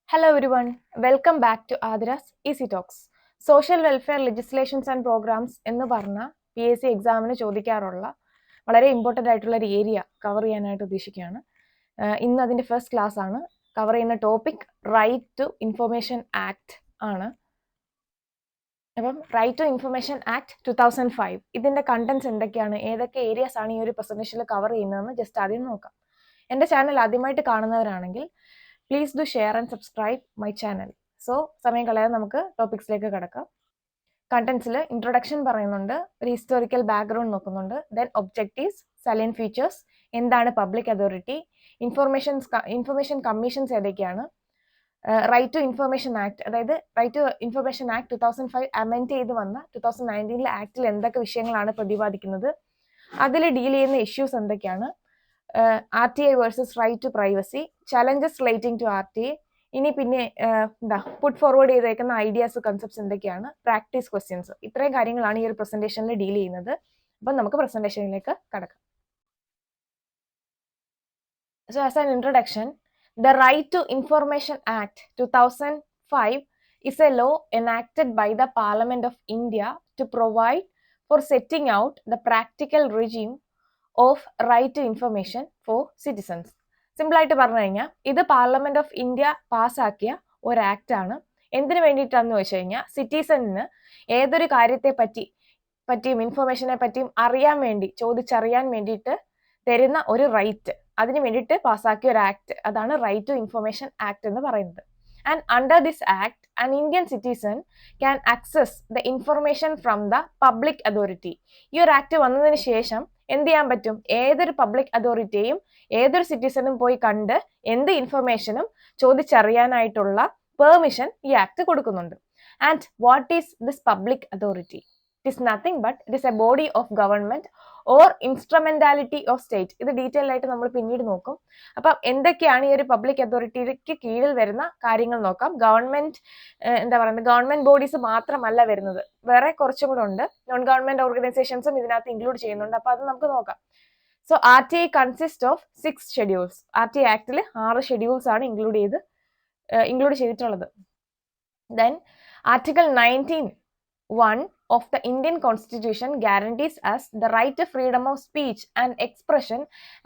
Hello everyone, welcome back to Athira's Easy Talks. Social welfare legislations and programmes എന്ന് പറഞ്ഞ PSC എക്സാമിന് ചോദിക്കാറുള്ള വളരെ important ആയിട്ടുള്ള ഒരു ഏരിയ കവർ ചെയ്യാനായിട്ട് ഉദ്ദേശിക്കുകയാണ്. ഇന്ന് അതിൻ്റെ ഫസ്റ്റ് ക്ലാസ് ആണ്. കവർ ചെയ്യുന്ന topic right to information act ആണ്. അപ്പം റൈറ്റ് ടു ഇൻഫർമേഷൻ ആക്ട് 2005 ഇതിൻ്റെ കണ്ടന്റ്സ് എന്തൊക്കെയാണ്, ഏതൊക്കെ ഏരിയാസ് ആണ് ഈ ഒരു പ്രസന്റേഷനിൽ കവർ ചെയ്യുന്നതെന്ന് ജസ്റ്റ് ആദ്യം നോക്കാം. എൻ്റെ ചാനൽ ആദ്യമായിട്ട് കാണുന്നവരാണെങ്കിൽ please do share and subscribe my channel. So സമയം കളയാതെ നമുക്ക് ടോപ്പിക്സിലേക്ക് കടക്കാം. കണ്ടന്റ്സിൽ ഇൻട്രൊഡക്ഷൻ പറയുന്നുണ്ട്, ഒരു ഹിസ്റ്റോറിക്കൽ ബാക്ക്ഗ്രൗണ്ട് നോക്കുന്നുണ്ട്, ദെൻ ഒബ്ജക്റ്റീവ്സ്, സലൈന്റ് ഫീച്ചേഴ്സ്, എന്താണ് പബ്ലിക് അതോറിറ്റി, ഇൻഫർമേഷൻ കമ്മീഷൻസ് ഏതൊക്കെയാണ്, റൈറ്റ് ടു ഇൻഫർമേഷൻ ആക്ട്, അതായത് right to information act 2005 amend ചെയ്ത് വന്ന 2019 ആക്ടിൽ എന്തൊക്കെ വിഷയങ്ങളാണ് പ്രതിപാദിക്കുന്നത്, അതിൽ ഡീൽ ചെയ്യുന്ന ഇഷ്യൂസ് എന്തൊക്കെയാണ്, RTI versus right to privacy, challenges relating to RTI, ഇനി പിന്നെ പുട്ട് ഫോർവേഡ് ചെയ്തേക്കുന്ന ഐഡിയാസ് കൺസെപ്റ്റ്സ് എന്തൊക്കെയാണ്, പ്രാക്ടീസ് ക്വസ്റ്റ്യൻസ്. ഇത്രയും കാര്യങ്ങളാണ് ഈ ഒരു പ്രസന്റേഷനിൽ ഡീൽ ചെയ്യുന്നത്. അപ്പം നമുക്ക് പ്രസന്റേഷനിലേക്ക് കടക്കാം. So as an introduction, the Right to Information Act 2005 is a law enacted by the Parliament of India to provide for setting out the practical regime of right to information for citizens. Simple ആയിട്ട് പറഞ്ഞു കഴിഞ്ഞാൽ ഇത് parliament of India പാസ്സാക്കിയ ഒരു act ആണ്. എന്തിനു വേണ്ടിയിട്ടാണെന്ന് വെച്ച് കഴിഞ്ഞാൽ സിറ്റിസണിന് ഏതൊരു കാര്യത്തെ പറ്റിയും ഇൻഫർമേഷനെ പറ്റിയും അറിയാൻ വേണ്ടി, ചോദിച്ചറിയാൻ വേണ്ടിയിട്ട് തരുന്ന ഒരു റൈറ്റ്, അതിന് വേണ്ടിയിട്ട് പാസ്സാക്കിയ ഒരു ആക്ട്, അതാണ് റൈറ്റ് ടു ഇൻഫർമേഷൻ ആക്ട് എന്ന് പറയുന്നത്. And under this act, an Indian citizen can access the information from the public authority. ഈ ഒരു ആക്ട് വന്നതിന് ശേഷം എന്ത് ചെയ്യാൻ പറ്റും, ഏതൊരു പബ്ലിക് അതോറിറ്റിയെയും ഏതൊരു സിറ്റിസണും പോയി കണ്ട് എന്ത് ഇൻഫർമേഷനും ചോദിച്ചറിയാനായിട്ടുള്ള പെർമിഷൻ ഈ ആക്ട് കൊടുക്കുന്നുണ്ട്. And what is this public authority? It is nothing but it is a body of government or instrumentality of state. ഇത് ഡീറ്റെയിൽ ആയിട്ട് നമ്മൾ പിന്നീട് നോക്കും. അപ്പം എന്തൊക്കെയാണ് ഈ ഒരു പബ്ലിക് അതോറിറ്റിക്ക് കീഴിൽ വരുന്ന കാര്യങ്ങൾ നോക്കാം. ഗവൺമെന്റ് ബോഡീസ് മാത്രമല്ല വരുന്നത്, വേറെ കുറച്ചും കൂടെ ഉണ്ട്. നോൺ ഗവൺമെന്റ് ഓർഗനൈസേഷൻസും ഇതിനകത്ത് ഇൻക്ലൂഡ് ചെയ്യുന്നുണ്ട്. അപ്പൊ അത് നമുക്ക് നോക്കാം. So RTI consist of 6 schedules. RTI ആക്ടിൽ 6 schedules ആണ് ഇൻക്ലൂഡ് ചെയ്തിട്ടുള്ളത്. Then article 19(1) of the Indian Constitution guarantees us the right to freedom of speech and expression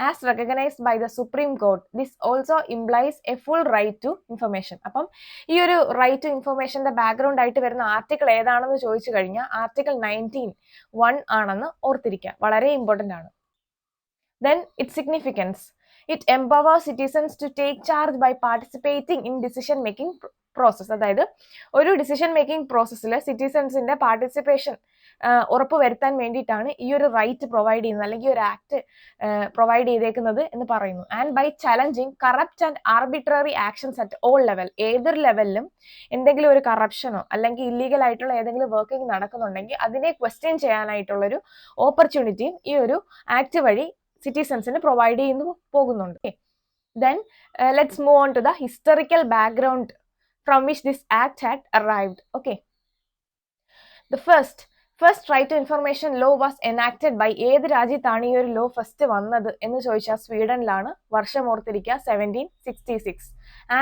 as recognized by the Supreme Court. This also implies a full right to information. അപ്പം ഈ ഒരു right to ഇൻഫർമേഷന്റെ background ആയിട്ട് വരുന്ന article ഏതാണെന്ന് ചോദിച്ചു കഴിഞ്ഞാൽ article 19(1) ആണെന്ന് ഓർത്തിരിക്കുക, വളരെ ഇമ്പോർട്ടൻ്റ് ആണ്. Then its significance. It empowers citizens to take charge by participating in decision making process. അതായത് ഒരു ഡിസിഷൻ മേക്കിംഗ് പ്രോസസ്സിൽ സിറ്റിസൺസിന്റെ പാർട്ടിസിപ്പേഷൻ ഉറപ്പുവരുത്താൻ വേണ്ടിയിട്ടാണ് ഈ ഒരു റൈറ്റ് പ്രൊവൈഡ് ചെയ്യുന്നത്, അല്ലെങ്കിൽ ഒരു ആക്ട് പ്രൊവൈഡ് ചെയ്തേക്കുന്നത് എന്ന് പറയുന്നു. And by challenging corrupt and arbitrary actions at all level. ഏതൊരു ലെവലിലും എന്തെങ്കിലും ഒരു കറപ്ഷനോ അല്ലെങ്കിൽ ഇല്ലീഗൽ ആയിട്ടുള്ള ഏതെങ്കിലും വർക്കിംഗ് നടക്കുന്നുണ്ടെങ്കിൽ അതിനെ ക്വസ്റ്റ്യൻ ചെയ്യാനായിട്ടുള്ളൊരു ഓപ്പർച്യൂണിറ്റിയും ഈ ഒരു ആക്ട് വഴി സിറ്റിസൺസിന് പ്രൊവൈഡ് ചെയ്യുന്നു പോകുന്നുണ്ട്. Then let's move on to the historical background from which this act had arrived. Okay, the first right to information law was enacted by ഏത് രാജ്യത്താണ് ഈ ഒരു ലോ ഫസ്റ്റ് വന്നത് എന്ന് ചോദിച്ചാൽ സ്വീഡനിലാണ്. വർഷം ഓർത്തിരിക്കുക, 1766.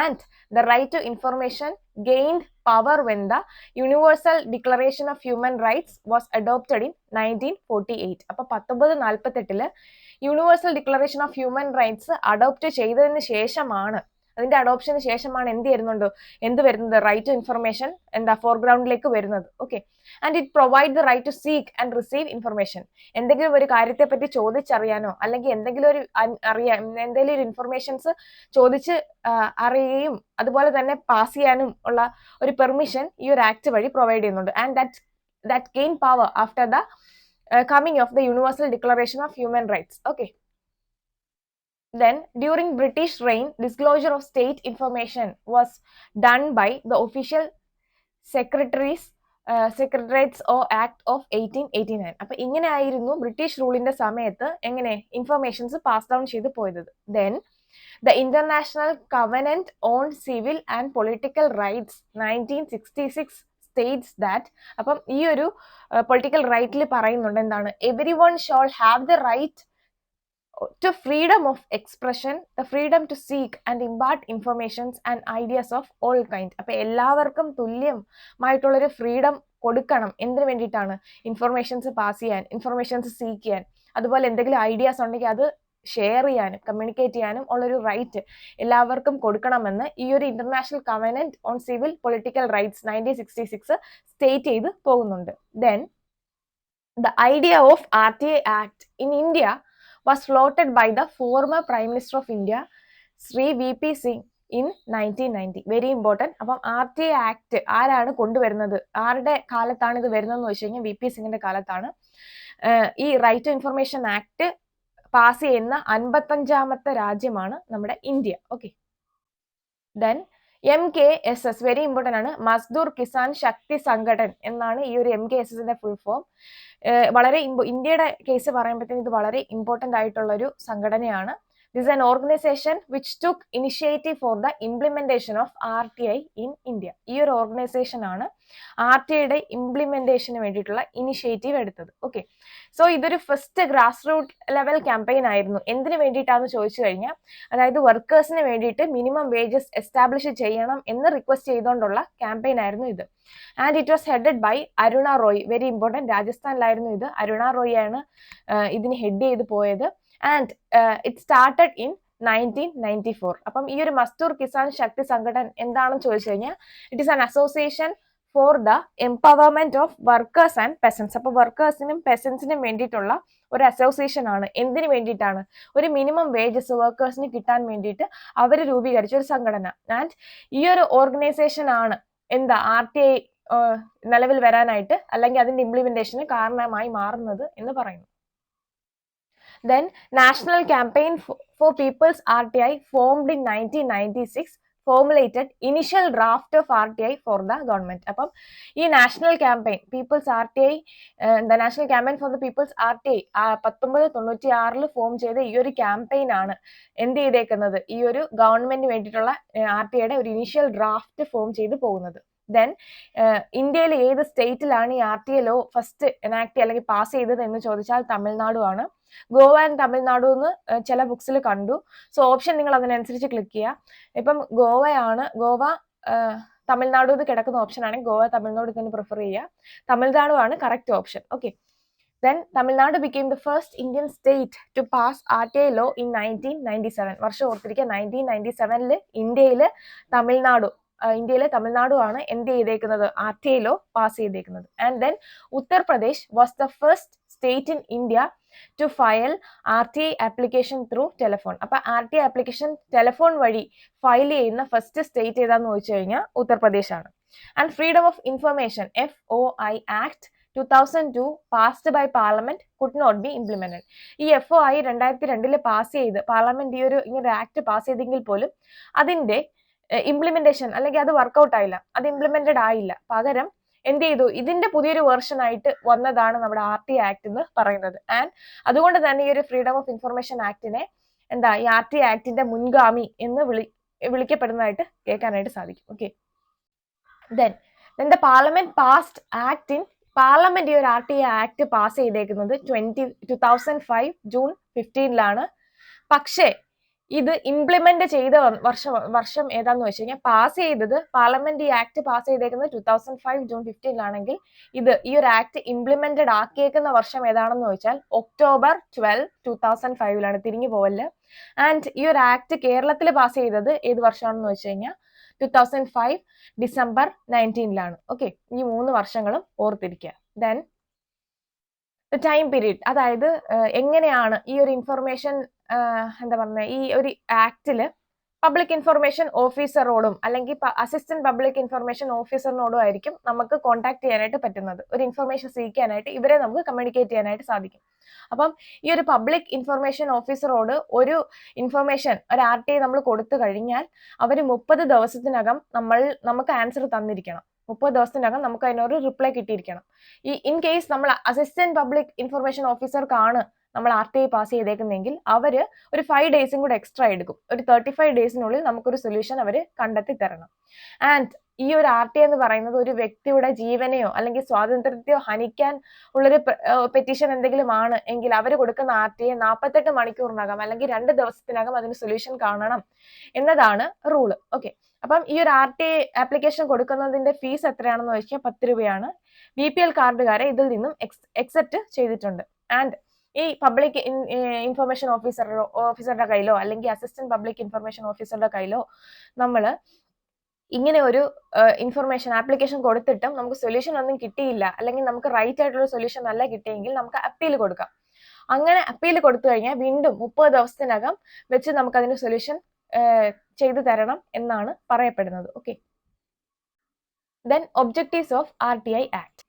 And the right to information gained power when the Universal Declaration of Human Rights was adopted in 1948. അപ്പൊ 1948 universal declaration of human rights adopt ചെയ്തതിന് ശേഷമാണ്, അതിന്റെ അഡോപ്ഷന് ശേഷമാണ് എന്ത് വരുന്നത്, റൈറ്റ് ടു ഇൻഫർമേഷൻ ഫോർഗ്രൗണ്ടിലേക്ക് വരുന്നത്. Okay, and it provide the right to seek and receive information. എന്തെങ്കിലും ഒരു കാര്യത്തെ പറ്റി ചോദിച്ചറിയാനോ അല്ലെങ്കിൽ എന്തെങ്കിലും ഒരു ഇൻഫർമേഷൻസ് ചോദിച്ച് അറിയുകയും അതുപോലെ തന്നെ പാസ് ചെയ്യാനും ഉള്ള ഒരു പെർമിഷൻ ഈ ഒരു ആക്ട് വഴി പ്രൊവൈഡ് ചെയ്യുന്നുണ്ട്. And that gain power after the coming of the Universal Declaration of Human Rights. Okay. Then during British reign, disclosure of state information was done by the official secretariats or Act of 1889. അപ്പൊ ഇങ്ങനെ ആയിരുന്നു British റൂളിന്റെ സമയത്ത് എങ്ങനെ informations pass down ചെയ്ത് പോയത്. Then the International Covenant on Civil and Political Rights 1966 states that, അപ്പം ഈ ഒരു പൊളിറ്റിക്കൽ റൈറ്റിൽ പറയുന്നുണ്ട് എന്താണ്, everyone should have the right to freedom of expression, the freedom to seek and impart informations and ideas of all kind. അപ്പൊ എല്ലാവർക്കും തുല്യമായിട്ടുള്ളൊരു freedom കൊടുക്കണം. എന്തിനു വേണ്ടിയിട്ടാണ്? ഇൻഫർമേഷൻസ് പാസ് ചെയ്യാൻ, ഇൻഫർമേഷൻസ് സീക്ക് ചെയ്യാൻ, അതുപോലെ എന്തെങ്കിലും ഐഡിയാസ് ഉണ്ടെങ്കിൽ അത് ഷെയർ ചെയ്യാനും കമ്മ്യൂണിക്കേറ്റ് ചെയ്യാനും ഉള്ളൊരു റൈറ്റ് എല്ലാവർക്കും കൊടുക്കണമെന്ന് ഈ ഒരു international covenant on civil political rights 1966 state ചെയ്ത് പോകുന്നുണ്ട്. Then the idea of RTA Act in India was floated by the former Prime Minister of India, Sri VP Singh in 1990. Very important. അപ്പം RTA act ആരാണ് കൊണ്ടുവരുന്നത്, ആരുടെ കാലത്താണ് ഇത് വരുന്നതെന്ന് വെച്ച് കഴിഞ്ഞാൽ VP സിംഗിന്റെ കാലത്താണ് ഈ right to information act pass ചെയ്യുന്ന 55ാമത്തെ രാജ്യമാണ് നമ്മുടെ India. Okay. Then MKSS very important ആണ്. മസ്ദൂർ കിസാൻ ശക്തി സംഘടൻ എന്നാണ് ഈ ഒരു MKSSന്റെ ഫുൾ ഫോം. വളരെ ഇന്ത്യയുടെ കേസ് പറയുമ്പോഴത്തേക്കും ഇത് വളരെ ഇമ്പോർട്ടൻ്റ് ആയിട്ടുള്ള ഒരു സംഘടനയാണ്. This is an organization which took initiative for the implementation of RTI in India. ഈ ഒരു ഓർഗനൈസേഷൻ ആണ് RTIയുടെ ഇംപ്ലിമെന്റേഷന് വേണ്ടിയിട്ടുള്ള ഇനിഷ്യേറ്റീവ് എടുത്തത്. ഓക്കെ. സോ ഇതൊരു first grass root level campaign ആയിരുന്നു. എന്തിനു വേണ്ടിയിട്ടാണെന്ന് ചോദിച്ചു കഴിഞ്ഞാൽ, അതായത് വർക്കേഴ്സിന് വേണ്ടിയിട്ട് മിനിമം വേജസ് എസ്റ്റാബ്ലിഷ് ചെയ്യണം എന്ന് റിക്വസ്റ്റ് ചെയ്തുകൊണ്ടുള്ള ക്യാമ്പയിൻ ആയിരുന്നു ഇത്. And it was headed by Aruna Roy. Very important. രാജസ്ഥാനിലായിരുന്നു ഇത്. അരുണ റോയ് ആണ് ഇതിന് ഹെഡ് ചെയ്ത് പോയത്. And it started in 1994. അപ്പം ഈ ഒരു മസ്ദൂർ കിസാൻ ശക്തി സംഘടൻ എന്താണെന്ന് ചോദിച്ചു കഴിഞ്ഞാൽ, it is an association for the empowerment of workers and പെസൻസ്. അപ്പോൾ വർക്കേഴ്സിനും പെസൻസിനും വേണ്ടിയിട്ടുള്ള ഒരു അസോസിയേഷൻ ആണ്. എന്തിനു വേണ്ടിയിട്ടാണ്? ഒരു മിനിമം വേജസ് വർക്കേഴ്സിന് കിട്ടാൻ വേണ്ടിയിട്ട് അവർ രൂപീകരിച്ച ഒരു സംഘടന. ആൻഡ് ഈ ഒരു ഓർഗനൈസേഷൻ ആണ് എന്താ RTI നിലവിൽ വരാനായിട്ട് അല്ലെങ്കിൽ അതിന്റെ ഇംപ്ലിമെന്റേഷന് കാരണമായി മാറുന്നത് എന്ന് പറയുന്നു. Then National Campaign for People's RTI formed in 1996 formulated initial draft of RTI for the government. അപ്പം ഈ national campaign people's RTI, the national campaign for the people's RTI 1996 form ചെയ്ത ഈ ഒരു ക്യാമ്പയിൻ ആണ് എന്ത് ചെയ്തേക്കുന്നത്, ഈ ഒരു ഗവൺമെന്റിന് വേണ്ടിയിട്ടുള്ള RTIയുടെ ഒരു ഇനിഷ്യൽ ഡ്രാഫ്റ്റ് ഫോം ചെയ്ത് പോകുന്നത്. ദെൻ ഇന്ത്യയിൽ ഏത് സ്റ്റേറ്റിലാണ് ഈ RTI ലോ ഫസ്റ്റ് എനാക്ട് അല്ലെങ്കിൽ പാസ് ചെയ്തത് എന്ന് ചോദിച്ചാൽ തമിഴ്നാടു ആണ്. ഗോവ ആൻഡ് തമിഴ്നാടു എന്ന് ചില ബുക്സിൽ കണ്ടു. സോ ഓപ്ഷൻ നിങ്ങൾ അതിനനുസരിച്ച് ക്ലിക്ക് ചെയ്യുക. ഇപ്പം ഗോവയാണ്, ഗോവ തമിഴ്നാടു എന്ന് കിടക്കുന്ന ഓപ്ഷൻ ആണെങ്കിൽ ഗോവ തമിഴ്നാട് തന്നെ പ്രിഫർ ചെയ്യുക. തമിഴ്നാടു ആണ് correct option. Okay. Then Tamil Nadu became the first Indian state to pass RTI law in 1997. വർഷം ഓർത്തിരിക്കുക, 1997 ഇന്ത്യയിലെ തമിഴ്നാടു ആണ് എന്ത് ചെയ്തേക്കുന്നത്, RTI law പാസ് ചെയ്തേക്കുന്നത്. And then Uttar Pradesh was the first state in India to file RTI application through telephone. അപ്പൊ RTI application telephone വഴി file ചെയ്യുന്ന ഫസ്റ്റ് സ്റ്റേറ്റ് ഏതാന്ന് ചോദിച്ചു കഴിഞ്ഞാൽ ഉത്തർപ്രദേശ് ആണ്. And freedom of information FOI act 2002 passed by parliament could not be implemented. ഈ FOI 2002 pass ചെയ്ത് parliament ഈ ഒരു ഇങ്ങനെ ആക്ട് പാസ് ചെയ്തെങ്കിൽ പോലും അതിന്റെ ഇംപ്ലിമെന്റേഷൻ അല്ലെങ്കിൽ അത് വർക്ക്ഔട്ട് ആയില്ല, അത് ഇംപ്ലിമെന്റഡ് ആയില്ല. പകരം എന്ത് ചെയ്തു, ഇതിന്റെ പുതിയൊരു വേർഷൻ ആയിട്ട് വന്നതാണ് നമ്മുടെ RTI ആക്ട് എന്ന് പറയുന്നത്. ആൻഡ് അതുകൊണ്ട് തന്നെ ഈ ഒരു ഫ്രീഡം ഓഫ് ഇൻഫർമേഷൻ ആക്ടിനെ എന്താ ഈ RTI ആക്ടിന്റെ മുൻഗാമി എന്ന് വിളിക്കപ്പെടുന്നതായിട്ട് കേൾക്കാനായിട്ട് സാധിക്കും. Okay. Then the parliament passed act in parliament ഈ ഒരു RTI ആക്ട് പാസ് ചെയ്തേക്കുന്നത് 2005 ജൂൺ 15 പക്ഷേ ഇത് ഇംപ്ലിമെന്റ് ചെയ്ത വർഷം ഏതാന്ന് വെച്ച് കഴിഞ്ഞാൽ, പാസ് ചെയ്തത് പാർലമെന്റ് ഈ ആക്ട് പാസ് ചെയ്തേക്കുന്നത് 2005 ജൂൺ 15 ഇത് ഈ ഒരു ആക്ട് ഇംപ്ലിമെന്റഡ് ആക്കിയേക്കുന്ന വർഷം ഏതാണെന്ന് ചോദിച്ചാൽ October 12, 2005 തിരിഞ്ഞു പോവല്. ആൻഡ് ഈ ഒരു ആക്ട് കേരളത്തിൽ പാസ് ചെയ്തത് ഏത് വർഷമാണെന്ന് വെച്ച് കഴിഞ്ഞാൽ 2005 ഡിസംബർ 19 ഓക്കെ. ഈ 3 വർഷങ്ങളും ഓർത്തിരിക്കുക. ദെൻ ടൈം പീരീഡ്, അതായത് എങ്ങനെയാണ് ഈ ഒരു ഇൻഫർമേഷൻ എന്താ പറയുക, ഈ ഒരു ആക്ടില് പബ്ലിക് ഇൻഫർമേഷൻ ഓഫീസറോടും അല്ലെങ്കിൽ അസിസ്റ്റന്റ് പബ്ലിക് ഇൻഫർമേഷൻ ഓഫീസറിനോടും ആയിരിക്കും നമുക്ക് കോൺടാക്ട് ചെയ്യാനായിട്ട് പറ്റുന്നത്. ഒരു ഇൻഫർമേഷൻ സീക്കാനായിട്ട് ഇവരെ നമുക്ക് കമ്മ്യൂണിക്കേറ്റ് ചെയ്യാനായിട്ട് സാധിക്കും. അപ്പം ഈ ഒരു പബ്ലിക് ഇൻഫർമേഷൻ ഓഫീസറോട് ഒരു ഇൻഫർമേഷൻ ഒരു RTI നമ്മൾ കൊടുത്തു കഴിഞ്ഞാൽ അവർ 30 ദിവസത്തിനകം നമുക്ക് ആൻസർ തന്നിരിക്കണം. 30 ദിവസത്തിനകം നമുക്ക് അതിനൊരു റിപ്ലൈ കിട്ടിയിരിക്കണം. ഈ ഇൻ കേസ് നമ്മൾ അസിസ്റ്റന്റ് പബ്ലിക് ഇൻഫർമേഷൻ ഓഫീസർക്കാണ് നമ്മൾ RTI പാസ് ചെയ്തേക്കുന്നെങ്കിൽ അവര് ഒരു 5 ഡേയ്സും കൂടെ എക്സ്ട്രാ എടുക്കും. ഒരു 35 ഡേയ്സിനുള്ളിൽ നമുക്കൊരു സൊല്യൂഷൻ അവർ കണ്ടെത്തി തരണം. ആൻഡ് ഈ ഒരു RTA എന്ന് പറയുന്നത് ഒരു വ്യക്തിയുടെ ജീവനെയോ അല്ലെങ്കിൽ സ്വാതന്ത്ര്യത്തെയോ ഹനിക്കാൻ ഉള്ളൊരു പെറ്റീഷൻ എന്തെങ്കിലും ആണ് എങ്കിൽ അവർ കൊടുക്കുന്ന RTA 48 മണിക്കൂറിനകം അല്ലെങ്കിൽ 2 ദിവസത്തിനകം അതിന് സൊല്യൂഷൻ കാണണം എന്നതാണ് റൂള്. ഓക്കെ, അപ്പം ഈ ഒരു RTA ആപ്ലിക്കേഷൻ കൊടുക്കുന്നതിന്റെ ഫീസ് എത്രയാണെന്ന് വെച്ചാൽ 10 രൂപയാണ്. BPL കാർഡുകാരെ ഇതിൽ നിന്നും എക്സെപ്റ്റ് ചെയ്തിട്ടുണ്ട്. ആൻഡ് ഈ പബ്ലിക് ഇൻഫർമേഷൻ ഓഫീസറുടെ കയ്യിലോ അല്ലെങ്കിൽ അസിസ്റ്റന്റ് പബ്ലിക് ഇൻഫർമേഷൻ ഓഫീസറുടെ കയ്യിലോ നമ്മൾ ഇങ്ങനെ ഒരു ഇൻഫർമേഷൻ ആപ്ലിക്കേഷൻ കൊടുത്തിട്ടും നമുക്ക് സൊല്യൂഷൻ ഒന്നും കിട്ടിയില്ല, അല്ലെങ്കിൽ നമുക്ക് റൈറ്റ് ആയിട്ടുള്ള സൊല്യൂഷൻ അല്ല കിട്ടിയെങ്കിൽ നമുക്ക് അപ്പീൽ കൊടുക്കാം. അങ്ങനെ അപ്പീൽ കൊടുത്തു കഴിഞ്ഞാൽ വീണ്ടും 30 ദിവസത്തിനകം വെച്ച് നമുക്ക് അതിന് സൊല്യൂഷൻ ചെയ്തു തരണം എന്നാണ് പറയപ്പെടുന്നത്. Okay, then objectives of RTI Act: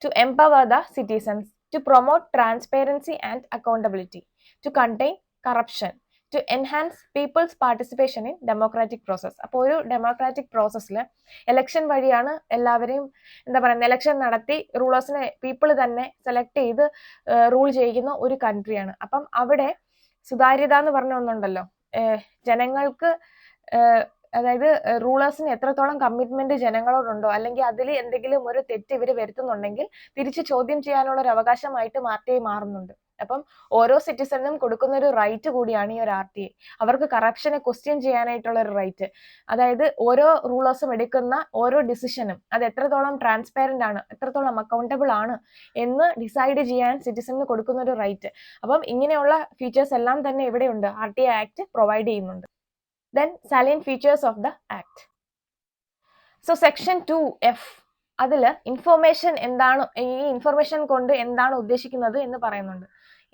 to empower the citizens, to promote transparency and accountability, to contain corruption, to enhance people's participation in democratic process. അപ്പോൾ ഒരു ഡെമോക്രാറ്റിക് പ്രോസസ്സിൽ എലക്ഷൻ വഴിയാണ് എല്ലാവരെയും എന്താ പറയുക എലക്ഷൻ നടത്തി റൂളേഴ്സിനെ പീപ്പിൾ തന്നെ സെലക്ട് ചെയ്ത് റൂൾ ചെയ്യിക്കുന്ന ഒരു കൺട്രിയാണ്. അപ്പം അവിടെ സുതാര്യത എന്ന് പറഞ്ഞ ഒന്നുണ്ടല്ലോ, ജനങ്ങൾക്ക് അതായത് റൂളേഴ്സിന് എത്രത്തോളം കമ്മിറ്റ്മെന്റ് ജനങ്ങളോടുണ്ടോ അല്ലെങ്കിൽ അതിൽ എന്തെങ്കിലും ഒരു തെറ്റ് ഇവർ വരുത്തുന്നുണ്ടെങ്കിൽ തിരിച്ച് ചോദ്യം ചെയ്യാനുള്ള ഒരു അവകാശമായിട്ട് RTA മാറുന്നുണ്ട്. അപ്പം ഓരോ സിറ്റിസണിനും കൊടുക്കുന്ന ഒരു റൈറ്റ് കൂടിയാണ് ഈ ഒരു RTA. അവർക്ക് കറപ്ഷനെ ക്വസ്റ്റ്യൻ ചെയ്യാനായിട്ടുള്ള ഒരു റൈറ്റ്, അതായത് ഓരോ റൂളേഴ്സും എടുക്കുന്ന ഓരോ ഡിസിഷനും അത് എത്രത്തോളം ട്രാൻസ്പെറന്റ് ആണ്, എത്രത്തോളം അക്കൗണ്ടബിൾ ആണ് എന്ന് ഡിസൈഡ് ചെയ്യാൻ സിറ്റിസണിന് കൊടുക്കുന്ന ഒരു റൈറ്റ്. അപ്പം ഇങ്ങനെയുള്ള ഫീച്ചേഴ്സ് എല്ലാം തന്നെ ഇവിടെയുണ്ട്, RTA ആക്ട് പ്രൊവൈഡ് ചെയ്യുന്നുണ്ട്. Then salient features of the act. So section 2F അതിൽ ഇൻഫർമേഷൻ എന്താണ്, ഈ ഇൻഫർമേഷൻ കൊണ്ട് എന്താണ് ഉദ്ദേശിക്കുന്നത് എന്ന് പറയുന്നുണ്ട്.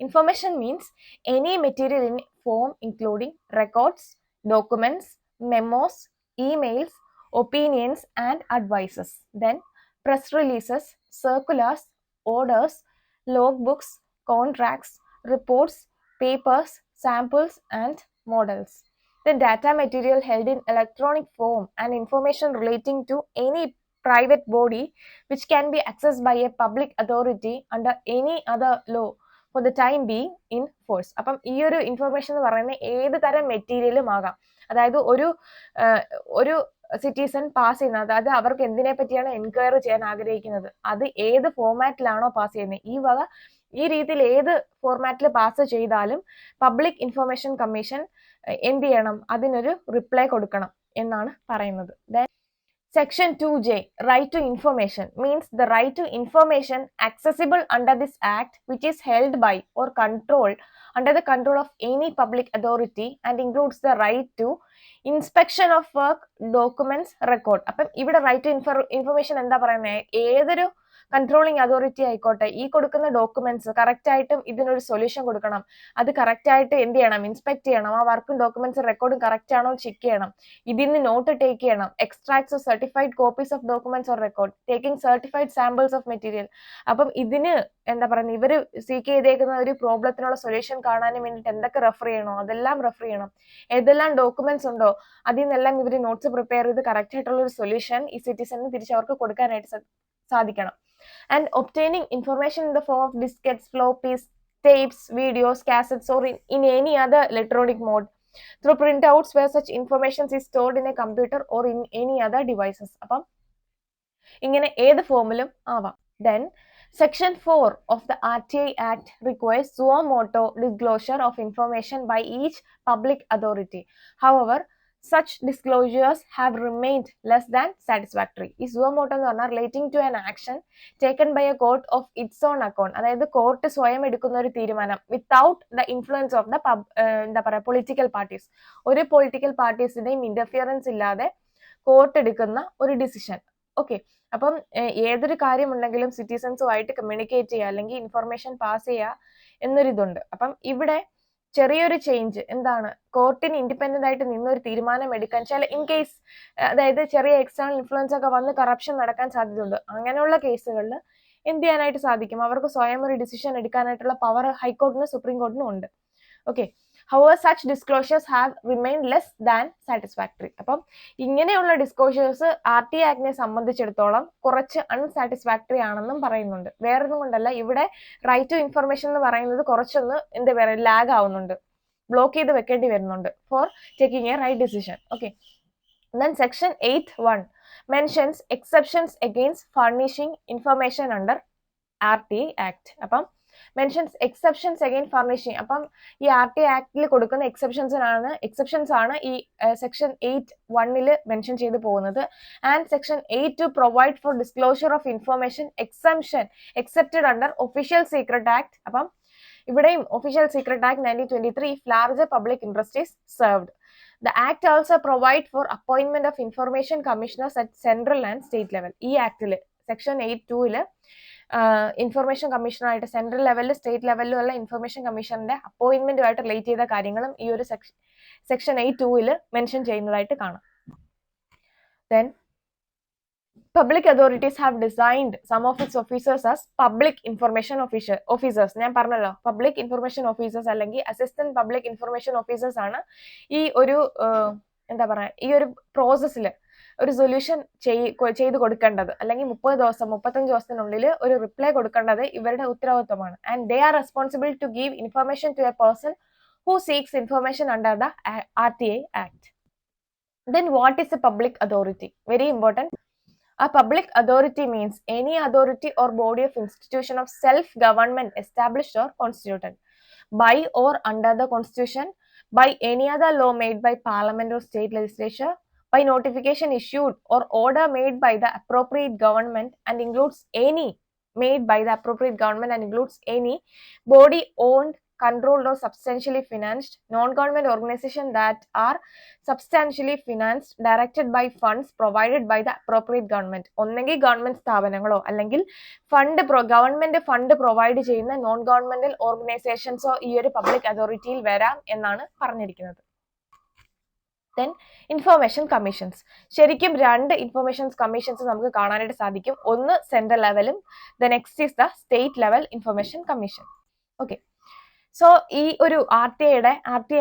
Information means any material in form including records, documents, memos, emails, opinions and advices. Then press releases, circulars, orders, log books, contracts, reports, papers, samples and models. The data material held in electronic form and information relating to any private body which can be accessed by a public authority under any other law for the time being in force. അപ്പം ഈ ഒരു information എന്ന് പറയുന്നത് ഏത് തരം മെറ്റീരിയലും ആകാം. അതായത് ഒരു സിറ്റിസൺ പാസ് ചെയ്യുന്നത്, അതായത് അവർക്ക് എന്തിനെ പറ്റിയാണ് എൻക്വയറി ചെയ്യാൻ ആഗ്രഹിക്കുന്നത്, അത് ഏത് ഫോർമാറ്റിലാണോ പാസ് ചെയ്യുന്നത്, ഈ രീതിയിൽ ഏത് ഫോർമാറ്റിൽ പാസ് ചെയ്താലും പബ്ലിക് ഇൻഫർമേഷൻ കമ്മീഷൻ എന്ത് ചെയ്യണം, അതിനൊരു റിപ്ലൈ കൊടുക്കണം എന്നാണ് പറയുന്നത്. Section 2J, right to information, means the right to information accessible under this act which is held by or controlled under the control of any public authority and includes the right to inspection of work, documents, record. അപ്പം ഇവിടെ right to information എന്താ പറയുന്നത്, ഏതൊരു controlling authority ആയിക്കോട്ടെ ഈ കൊടുക്കുന്ന documents correct ആയിട്ടും ഇതിനൊരു സൊല്യൂഷൻ കൊടുക്കണം, അത് കറക്റ്റ് ആയിട്ട് എന്ത് ചെയ്യണം, ഇൻസ്പെക്ട് ചെയ്യണം, ആ വർക്കും ഡോക്യുമെന്റ്സ് റെക്കോർഡും കറക്റ്റ് ആണോ ചെക്ക് ചെയ്യണം, ഇതിൽ നിന്ന് നോട്ട് ടേക്ക് ചെയ്യണം, extracts of certified copies of documents or record, taking certified samples of material. അപ്പം ഇതിന് എന്താ പറയുന്നത്, ഇവർ സീക്ക് ചെയ്തേക്കുന്ന ഒരു പ്രോബ്ലത്തിനുള്ള സൊല്യൂഷൻ കാണാനും വേണ്ടിയിട്ട് എന്തൊക്കെ റെഫർ ചെയ്യണോ അതെല്ലാം റെഫർ ചെയ്യണം, ഏതെല്ലാം ഡോക്യുമെന്റ്സ് ഉണ്ടോ അതിൽ നിന്നെല്ലാം ഇവർ നോട്ട്സ് പ്രിപ്പയർ ചെയ്ത് കറക്റ്റ് ആയിട്ടുള്ള ഒരു സൊല്യൂഷൻ ഈ സിറ്റിസണിന് തിരിച്ച് അവർക്ക് കൊടുക്കാനായിട്ട് സാധിക്കണം. And obtaining information in the form of diskettes, floppies, tapes, videos, cassettes, or in any other electronic mode through printouts where such information is stored in a computer or in any other devices. അപ്പം ഇങ്ങനെ ഏത് ഫോമിലും ആവാം. Then Section 4 of the RTI Act requires suo motu disclosure of information by each public authority. However, such disclosures have remained less than satisfactory. ഈ suo motu എന്ന് പറഞ്ഞാൽ relating to an action taken by a court of its own account, അതായത് court സ്വയം എടുക്കുന്ന ഒരു തീരുമാനം without the influence of the എന്താ പറയുക പൊളിറ്റിക്കൽ പാർട്ടീസ്, ഒരു പൊളിറ്റിക്കൽ പാർട്ടീസിന്റെയും ഇന്റർഫിയറൻസ് ഇല്ലാതെ കോർട്ട് എടുക്കുന്ന ഒരു ഡിസിഷൻ. ഓക്കെ, അപ്പം ഏതൊരു കാര്യമുണ്ടെങ്കിലും സിറ്റിസൺസുമായിട്ട് കമ്മ്യൂണിക്കേറ്റ് ചെയ്യുക അല്ലെങ്കിൽ ഇൻഫർമേഷൻ പാസ് ചെയ്യുക എന്നൊരിതുണ്ട്. അപ്പം ഇവിടെ ചെറിയൊരു ചേഞ്ച് എന്താണ്, കോർട്ടിന് ഇൻഡിപെൻഡന്റ് ആയിട്ട് നിന്നൊരു തീരുമാനം എടുക്കാൻ ചില ഇൻ കേസ് അതായത് ചെറിയ എക്സ്റ്റേണൽ ഇൻഫ്ലുവൻസ് ഒക്കെ വന്ന് കറപ്ഷൻ നടക്കാൻ സാധ്യതയുണ്ട്. അങ്ങനെയുള്ള കേസുകളിൽ എന്ത് ചെയ്യാനായിട്ട് സാധിക്കും, അവർക്ക് സ്വയം ഒരു ഡിസിഷൻ എടുക്കാനായിട്ടുള്ള പവർ ഹൈക്കോർട്ടിനും സുപ്രീം കോർട്ടിനും ഉണ്ട്. Okay, however such disclosures have remained less than satisfactory. അപ്പം ഇങ്ങനെയുള്ള ഡിസ്ക്ലോഷേഴ്സ് RTI ആക്ടിനെ സംബന്ധിച്ചിടത്തോളം കുറച്ച് അൺസാറ്റിസ്ഫാക്ടറി ആണെന്നും പറയുന്നുണ്ട്. വേറൊന്നും കൊണ്ടല്ല, ഇവിടെ റൈറ്റ് ടു ഇൻഫർമേഷൻ എന്ന് പറയുന്നത് കുറച്ചൊന്ന് എന്താ പറയുക ലാഗ് ആവുന്നുണ്ട്, ബ്ലോക്ക് ചെയ്ത് വെക്കേണ്ടി വരുന്നുണ്ട് for taking a right decision. Okay, then section 8(1) mentions exceptions against furnishing information under RTA Act. അപ്പം മെൻഷൻസ് എക്സെപ്ഷൻസ് അഗെയിൻ ഫർണിഷിംഗ്. അപ്പം ഈ RTA ആക്ടിൽ കൊടുക്കുന്ന എക്സെപ്ഷൻസ് ആണ് ഈ സെക്ഷൻ 8(1) മെൻഷൻ ചെയ്ത് പോകുന്നത്. And section 8(2) provide four disclosure of information exemption excepted under official secret act. അപ്പം ഇവിടെയും official secret act 1923 if larger public interest is served. The act also provide for appointment of information commissioners at central and state level. ഈ ആക്ടിൽ section 8(2) information കമ്മീഷണറായിട്ട് central ലെവലിലും state ലെവലിലും ഉള്ള information കമ്മീഷണറിന്റെ അപ്പോയിന്റ്മെന്റുമായിട്ട് relate ചെയ്ത കാര്യങ്ങളും ഈ ഒരു section 8(2) mention ചെയ്യുന്നതായിട്ട് കാണാം. Then public authorities have designed some of its officers as public information officers. ഞാൻ പറഞ്ഞല്ലോ, പബ്ലിക് ഇൻഫർമേഷൻ ഓഫീസേഴ്സ് അല്ലെങ്കിൽ അസിസ്റ്റന്റ് പബ്ലിക് ഇൻഫർമേഷൻ ഓഫീസേഴ്സ് ആണ് ഈ ഒരു എന്താ പറയുക ഈ ഒരു പ്രോസസ്സിൽ ഒരു സൊല്യൂഷൻ ചെയ്ത് കൊടുക്കേണ്ടത്, അല്ലെങ്കിൽ 30 ദിവസം 35 ദിവസത്തിനുള്ളിൽ ഒരു റിപ്ലൈ കൊടുക്കേണ്ടത് ഇവരുടെ ഉത്തരവാദിത്വമാണ്. And they are responsible to give information to a person who seeks information under the RTA Act. Then what is a public authority? Very important. A public authority means any authority or body of institution of self-government established or constituted by or under the Constitution, by any other law made by Parliament or state legislature, by notification issued or order made by the appropriate government and includes any body owned, controlled or substantially financed, non-government organization that are substantially financed, directed by funds provided by the appropriate government. ഒന്നെങ്കിൽ government സ്ഥാപനങ്ങളോ അല്ലെങ്കിൽ government fund provide ചെയ്യുന്ന non governmental ഓർഗനൈസേഷൻസോ ഈ ഒരു public അതോറിറ്റിയിൽ വരാം എന്നാണ് പറഞ്ഞിരിക്കുന്നത്. Then information commissions. ശരിക്കും 2 information commissions നമുക്ക് കാണാനായിട്ട് സാധിക്കും. ഒന്ന് സെൻട്രൽ ലെവലും the next is the state level information commission. Okay, so ഈ ഒരു RTA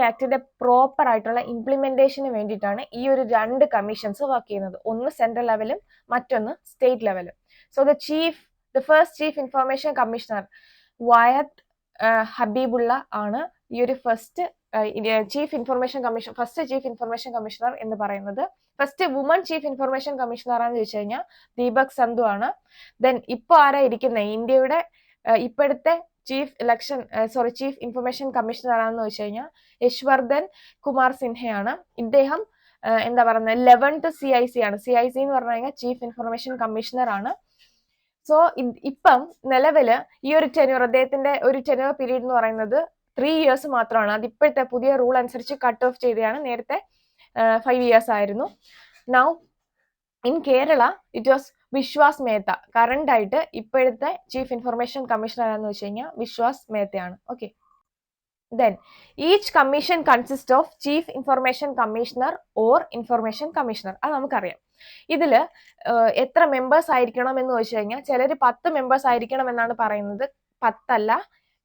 ആക്ടിന്റെ പ്രോപ്പർ ആയിട്ടുള്ള ഇംപ്ലിമെന്റേഷന് വേണ്ടിയിട്ടാണ് ഈ ഒരു 2 കമ്മീഷൻസ് വർക്ക് ചെയ്യുന്നത്. ഒന്ന് സെൻട്രൽ ലെവലും മറ്റൊന്ന് സ്റ്റേറ്റ് ലെവലും. So the first chief information commissioner Wajahat Habibullah ആണ് ഈ ഒരു ഫസ്റ്റ് ചീഫ് ഇൻഫർമേഷൻ കമ്മീഷണർ എന്ന് പറയുന്നത്. First woman chief information commissioner ആണെന്ന് ചോദിച്ചു കഴിഞ്ഞാൽ ദീപക് സന്ധു ആണ്. ദെൻ ഇപ്പൊ ആരാ ഇരിക്കുന്നത്, ഇന്ത്യയുടെ ഇപ്പോഴത്തെ ചീഫ് ഇൻഫർമേഷൻ കമ്മീഷണർ ആണെന്ന് ചോദിച്ചു കഴിഞ്ഞാൽ യശ്വർദ്ധൻ കുമാർ സിൻഹയാണ്. ഇദ്ദേഹം എന്താ പറയുന്നത് 11th CIC ആണ്. CIC എന്ന് പറഞ്ഞു കഴിഞ്ഞാൽ ചീഫ് ഇൻഫർമേഷൻ കമ്മീഷണർ ആണ്. സോ ഇപ്പം നിലവില് ഈ ഒരു അദ്ദേഹത്തിന്റെ ഒരു ടെന്യൂർ പീരീഡ് എന്ന് പറയുന്നത് 3 years മാത്രമാണ്. അത് ഇപ്പോഴത്തെ പുതിയ റൂൾ അനുസരിച്ച് കട്ട് ഓഫ് ചെയ്തതാണ്. നേരത്തെ 5 years ആയിരുന്നു. Now in Kerala it was Vishwas Mehta. Current ആയിട്ട് ഇപ്പോഴത്തെ ചീഫ് ഇൻഫർമേഷൻ കമ്മീഷണർ ആണെന്ന് വെച്ച് കഴിഞ്ഞാൽ വിശ്വാസ് മേത്തയാണ്. Okay, then each commission consist of chief information commissioner or information commissioner. അത് നമുക്കറിയാം. ഇതില് എത്ര മെമ്പേഴ്സ് ആയിരിക്കണം എന്ന് ചോദിച്ചു കഴിഞ്ഞാൽ ചിലർ 10 മെമ്പേഴ്സ് ആയിരിക്കണം എന്നാണ് പറയുന്നത്. 10 അല്ല,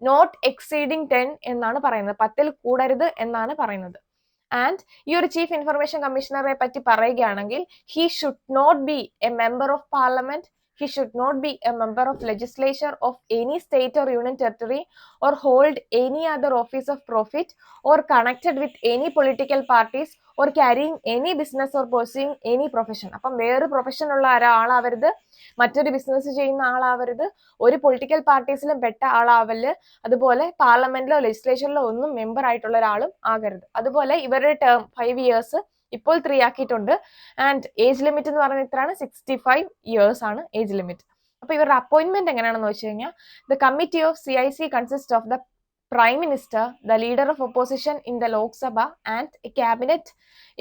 നോട്ട് എക്സീഡിങ് 10 എന്നാണ് പറയുന്നത്. 10ൽ കൂടരുത് എന്നാണ് പറയുന്നത്. ആൻഡ് ഈ ഒരു ചീഫ് ഇൻഫർമേഷൻ കമ്മീഷണറെ പറ്റി പറയുകയാണെങ്കിൽ he should not be a member of parliament, he should not be a member of legislature of any state or union territory or hold any other office of profit or connected with any political parties or carrying any business or pursuing any profession. അപ്പം വേറൊരു profession ഉള്ള ആളാവരുത്, മറ്റൊരു business ചെയ്യുന്ന ആളാവരുത്, ഒരു political പാർട്ടീസിലും പെട്ട ആളാവല്, അതുപോലെ പാർലമെന്റിലോ ലെജിസ്ലേച്ചറിലോ ഒന്നും member ആയിട്ടുള്ള ഒരാളും ആകരുത്. അതുപോലെ ഇവരുടെ ടേം 5 years ഇപ്പോൾ 3 ആക്കിയിട്ടുണ്ട്. ആൻഡ് ഏജ് ലിമിറ്റ് എന്ന് പറയുന്നത് എത്രയാണ്? 65 years ആണ് ഏജ് ലിമിറ്റ്. അപ്പൊ ഇവരുടെ അപ്പോയിന്റ്മെന്റ് എങ്ങനെയാണെന്ന് വെച്ച് കഴിഞ്ഞാൽ the committee of CIC consist of the prime minister, the leader of opposition in the Lok Sabha and cabinet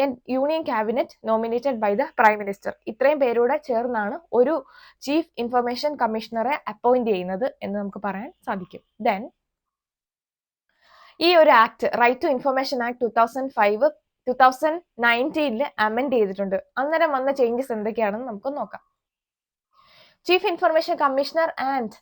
and union cabinet nominated by the prime minister. ഇത്രയും പേരൂടെ ചേർന്നാണ് ഒരു ചീഫ് ഇൻഫർമേഷൻ കമ്മീഷണറെ അപ്പോയിന്റ് ചെയ്യുന്നത് എന്ന് നമുക്ക് പറയാൻ സാധിക്കും. ദെൻ ഈ ഒരു act right to information act 2019 amend ചെയ്തിട്ടുണ്ട്. അന്നേരം വന്ന ചേഞ്ചസ് എന്തൊക്കെയാണെന്ന് നമുക്ക് നോക്കാം. Chief information commissioner and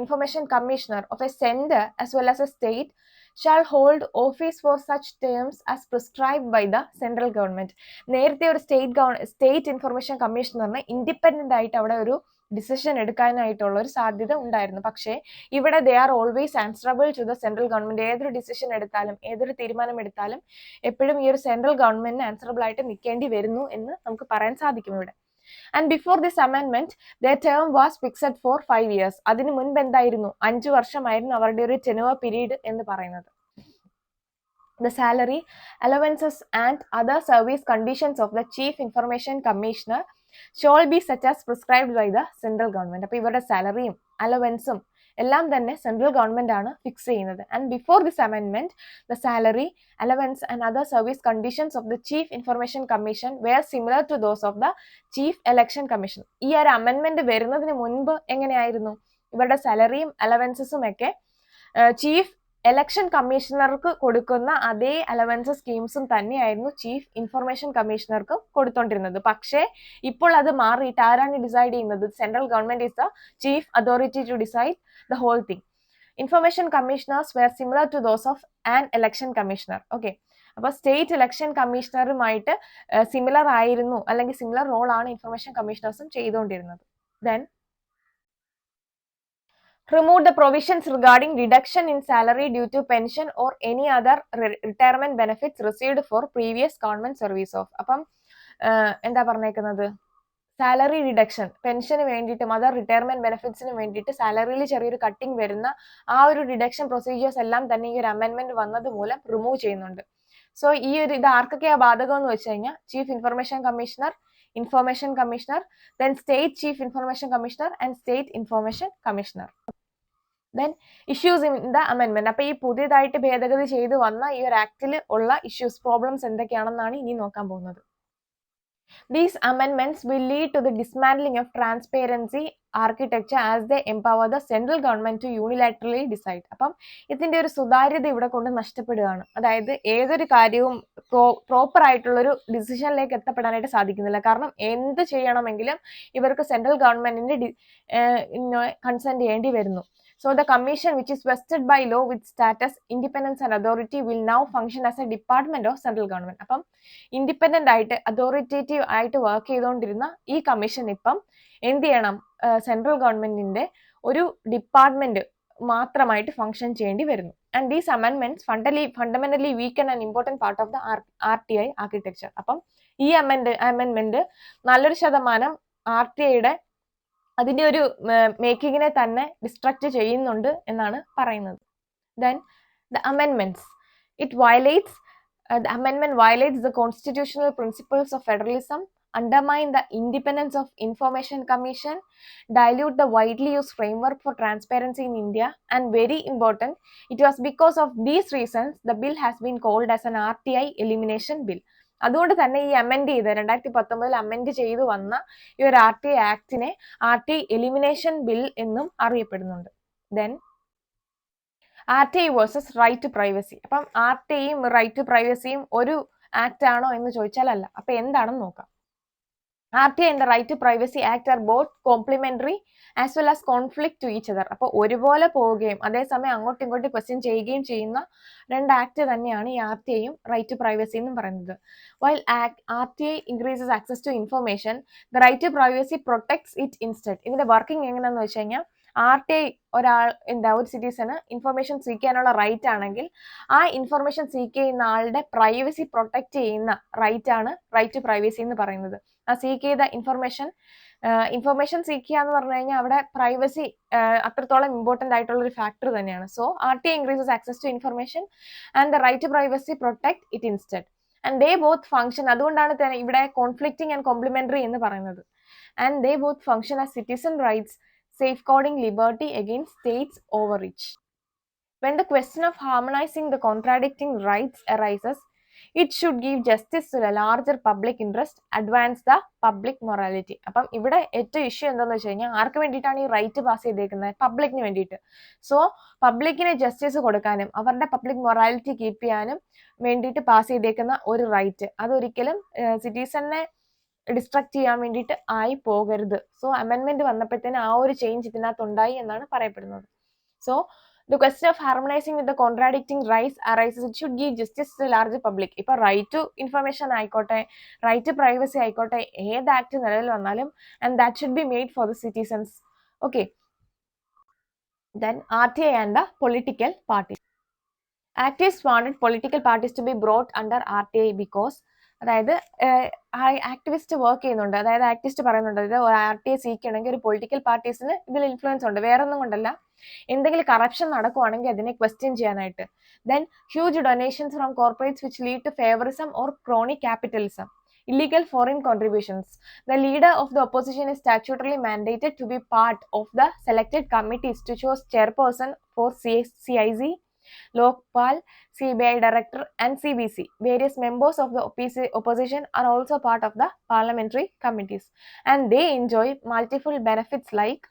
information commissioner of a centre as well as a state shall hold office for such terms as prescribed by the central government. നേരത്തെ ഒരു state information കമ്മീഷണറിന് independent ആയിട്ട് അവിടെ ഒരു ഡിസിഷൻ എടുക്കാനായിട്ടുള്ള ഒരു സാധ്യത ഉണ്ടായിരുന്നു. പക്ഷേ ഇവിടെ they are always answerable to the central government. ഏതൊരു ഡിസിഷൻ എടുത്താലും ഏതൊരു തീരുമാനം എടുത്താലും എപ്പോഴും ഈ ഒരു സെൻട്രൽ ഗവൺമെന്റിന് ആൻസറബിൾ ആയിട്ട് നിൽക്കേണ്ടി വരുന്നു എന്ന് നമുക്ക് പറയാൻ സാധിക്കും ഇവിടെ. And before this amendment, their term was fixed for 5 years. അതിന് മുൻപ് എന്തായിരുന്നു? 5 വർഷമായിരുന്നു അവരുടെ ഒരു tenure period എന്ന് പറയുന്നത്. The salary, allowances and other service conditions of the Chief Information Commissioner shall be such as prescribed by the central government. അപ്പോൾ ഇവരുടെ സാലറിയും അലവൻസും എല്ലാം തന്നെ സെൻട്രൽ ഗവൺമെന്റ് ആണ് ഫിക്സ് ചെയ്യുന്നത്. ആൻഡ് ബിഫോർ ദിസ് അമെൻമെന്റ് the salary, allowance and other service conditions of the chief information commission were similar to those of the chief election commission. ഈ ഒരു അമെൻമെന്റ് വരുന്നതിന് മുൻപ് എങ്ങനെയായിരുന്നു? ഇവരുടെ സാലറിയും അലവൻസസും ഒക്കെ ചീഫ് ഇലക്ഷൻ കമ്മീഷണർക്ക് കൊടുക്കുന്ന അതേ അലവൻസ് സ്കീംസും തന്നെയായിരുന്നു ചീഫ് ഇൻഫർമേഷൻ കമ്മീഷണർക്ക് കൊടുത്തോണ്ടിരുന്നത്. പക്ഷേ ഇപ്പോൾ അത് മാറിയിട്ട് ആരാണ് ഡിസൈഡ് ചെയ്യുന്നത്? Central government is the chief authority to decide the whole thing. Information commissioners were similar to those of an election commissioner. Okay, അപ്പൊ സ്റ്റേറ്റ് ഇലക്ഷൻ കമ്മീഷണറുമായിട്ട് സിമിലർ ആയിരുന്നു, അല്ലെങ്കിൽ സിമിലർ റോൾ ആണ് ഇൻഫർമേഷൻ കമ്മീഷണേഴ്സും ചെയ്തുകൊണ്ടിരുന്നത്. Then remove the provisions regarding reduction in salary due to pension or any other retirement benefits received for previous government service of. അപ്പം എന്താ പറഞ്ഞേക്കുന്നത്? സാലറി റിഡക്ഷൻ, പെൻഷന് വേണ്ടിയിട്ടും അതർ റിട്ടയർമെന്റ് ബെനിഫിറ്റ്സിന് വേണ്ടിയിട്ട് സാലറിയിൽ ചെറിയൊരു കട്ടിങ് വരുന്ന ആ ഒരു റിഡക്ഷൻ പ്രൊസീജിയേഴ്സ് എല്ലാം തന്നെ ഈ ഒരു അമെൻമെന്റ് വന്നത് മൂലം റിമൂവ് ചെയ്യുന്നുണ്ട്. സോ ഈ ഒരു ഇത് ആർക്കൊക്കെയാ ബാധകം എന്ന് വെച്ച് കഴിഞ്ഞാൽ chief information commissioner, information commissioner, then state chief information commissioner and state information commissioner. Then issues in the അമെൻമെന്റ്. അപ്പൊ ഈ പുതിയതായിട്ട് ഭേദഗതി ചെയ്തു വന്ന ഈ ഒരു ആക്ടിൽ ഉള്ള ഇഷ്യൂസ്, പ്രോബ്ലംസ് എന്തൊക്കെയാണെന്നാണ് ഇനി നോക്കാൻ പോകുന്നത്. These amendments will lead to the dismantling of transparency architecture as they empower the central government to unilaterally decide. അപ്പം ഇതിന്റെ ഒരു സുതാര്യത ഇവിടെ കൊണ്ട് നഷ്ടപ്പെടുകയാണ്. അതായത് ഏതൊരു കാര്യവും പ്രോപ്പർ ആയിട്ടുള്ള ഒരു ഡിസിഷനിലേക്ക് എത്തപ്പെടാനായിട്ട് സാധിക്കുന്നില്ല. കാരണം എന്ത് ചെയ്യണമെങ്കിലും ഇവർക്ക് സെൻട്രൽ ഗവൺമെന്റിന്റെ കൺസെന്റ് ചെയ്യേണ്ടി വരുന്നു. So the commission, which is vested by law with status, independence and authority, will now function as a department of central government. അപ്പം ഇൻഡിപെൻഡന്റ് ആയിട്ട് അതോറിറ്റേറ്റീവ് ആയിട്ട് വർക്ക് ചെയ്തുകൊണ്ടിരുന്ന ഈ കമ്മീഷൻ ഇപ്പം എന്ത് ചെയ്യണം? സെൻട്രൽ ഗവൺമെന്റിന്റെ ഒരു ഡിപ്പാർട്ട്മെന്റ് മാത്രമായിട്ട് ഫംഗ്ഷൻ ചെയ്യേണ്ടി വരുന്നു. ആൻഡ് ദീസ് അമെൻമെന്റ്സ് fundamentally weaken and important part of the RTI architecture. അപ്പം ഈ അമെൻമെന്റ് നല്ലൊരു ശതമാനം RTIയുടെ അതിന്റെ ഒരു മേക്കിങ്ങിനെ തന്നെ ഡിസ്ട്രക്ട് ചെയ്യുന്നുണ്ട് എന്നാണ് പറയുന്നത്. ദെൻ ദ അമെൻമെന്റ്സ്, the amendment violates the constitutional principles of federalism, undermine the independence of Information Commission, dilute the widely used framework for transparency in India, and very important, it was because of these reasons the bill has been called as an RTI elimination bill. അതുകൊണ്ട് തന്നെ ഈ amend ചെയ്ത് 2019 amend ചെയ്തു വന്ന ഈ ഒരു RTI ആക്ടിനെ RTI elimination bill എന്നും അറിയപ്പെടുന്നുണ്ട്. Then RTI versus right to privacy. അപ്പം RTIയും റൈറ്റ് ടു പ്രൈവസിയും ഒരു ആക്ട് ആണോ എന്ന് ചോദിച്ചാൽ അല്ല. അപ്പൊ എന്താണെന്ന് നോക്കാം. RTI and the Right to Privacy Act are both complementary as well as conflict to each other. അപ്പോൾ ഒരുപോലെ പോവുകയും അതേസമയം അങ്ങോട്ടും ഇങ്ങോട്ടും ക്വസ്റ്റ്യൻ ചെയ്യുകയും ചെയ്യുന്ന രണ്ട് ആക്ട് തന്നെയാണ് ഈ RTIയും റൈറ്റ് ടു പ്രൈവസി എന്നും പറയുന്നത്. While RTI increases access to information, the right to privacy protects it instead. ഇതിന്റെ വർക്കിംഗ് എങ്ങനെയാണെന്ന് വെച്ച് കഴിഞ്ഞാൽ RTI ഒരു സിറ്റിസന് ഇൻഫർമേഷൻ സീക്കാനുള്ള റൈറ്റ് ആണെങ്കിൽ ആ ഇൻഫർമേഷൻ സീക്ക് ചെയ്യുന്ന ആളുടെ പ്രൈവസി പ്രൊട്ടക്ട് ചെയ്യുന്ന റൈറ്റ് ആണ് റൈറ്റ് ടു പ്രൈവസി എന്ന് പറയുന്നത്. ആ സീക്ക് ചെയ്ത ഇൻഫർമേഷൻ സീക്ക് ചെയ്യുക എന്ന് പറഞ്ഞു കഴിഞ്ഞാൽ അവിടെ പ്രൈവസി അത്രത്തോളം ഇമ്പോർട്ടന്റ് ആയിട്ടുള്ള ഒരു ഫാക്ടർ തന്നെയാണ്. So RTI increases access to information and the right to privacy protect it instead. And they both function, അതുകൊണ്ടാണ് തന്നെ ഇവിടെ കോൺഫ്ലിക്റ്റിംഗ് ആൻഡ് കോംപ്ലിമെന്ററി എന്ന് പറയുന്നത്. And they both function as citizen rights, safeguarding liberty against states' overreach. When the question of harmonizing the contradicting rights arises, it should give justice to the larger public interest, advance the public morality. അപ്പം ഇവിടെ ഏറ്റവും issue എന്താണെന്ന് വെച്ച് കഴിഞ്ഞാൽ ആർക്ക് വേണ്ടിയിട്ടാണ് ഈ right pass ചെയ്തേക്കുന്നത്? പബ്ലിക്കിന് വേണ്ടിയിട്ട്. സോ പബ്ലിക്കിന് ജസ്റ്റിസ് കൊടുക്കാനും അവരുടെ പബ്ലിക് മൊറാലിറ്റി കീപ്പ് ചെയ്യാനും വേണ്ടിയിട്ട് പാസ് ചെയ്തേക്കുന്ന ഒരു റൈറ്റ്, അതൊരിക്കലും സിറ്റിസനെ ഡിസ്ട്രക്ട് ചെയ്യാൻ വേണ്ടിയിട്ട് ആയി പോകരുത്. സോ അമെൻമെന്റ് വന്നപ്പോഴത്തേന് ആ ഒരു ചേഞ്ച് ഇതിനകത്ത് ഉണ്ടായി എന്നാണ് പറയപ്പെടുന്നത്. So The question of harmonizing with the contradicting rights arises. It should give justice to the larger public. ഇപ്പോൾ റൈറ്റ് ടു ഇൻഫർമേഷൻ ആയിക്കോട്ടെ, റൈറ്റ് ടു പ്രൈവസി ആയിക്കോട്ടെ, ഏത് ആക്ട് നിലവിൽ വന്നാലും and that should be made for the citizens. Okay. Then RTA and the political parties. Activists wanted political parties to be brought under RTA because അതായത് activist work ചെയ്യുന്നുണ്ട്, അതായത് activist പറയുന്നുണ്ട് ഇത് RTA സീക്കണമെങ്കിൽ ഒരു പൊളിറ്റിക്കൽ പാർട്ടീസിന് ഇതിൽ influence ഉണ്ട്, വേറെ ഒന്നും കൊണ്ടല്ല, എന്തെങ്കിലും കറപ്ഷൻ നടക്കുവാണെങ്കിൽ അതിനെ ക്വസ്റ്റ്യൻ ചെയ്യാനായിട്ട്. Then huge donations from corporates which lead to favorism or crony capitalism. Illegal foreign contributions. The leader of the opposition is statutorily mandated to be part of the selected committees to choose chairperson for CIC, Lokpal, CBI director and CBC. Various members of the opposition are also part of the parliamentary committees and they enjoy multiple benefits like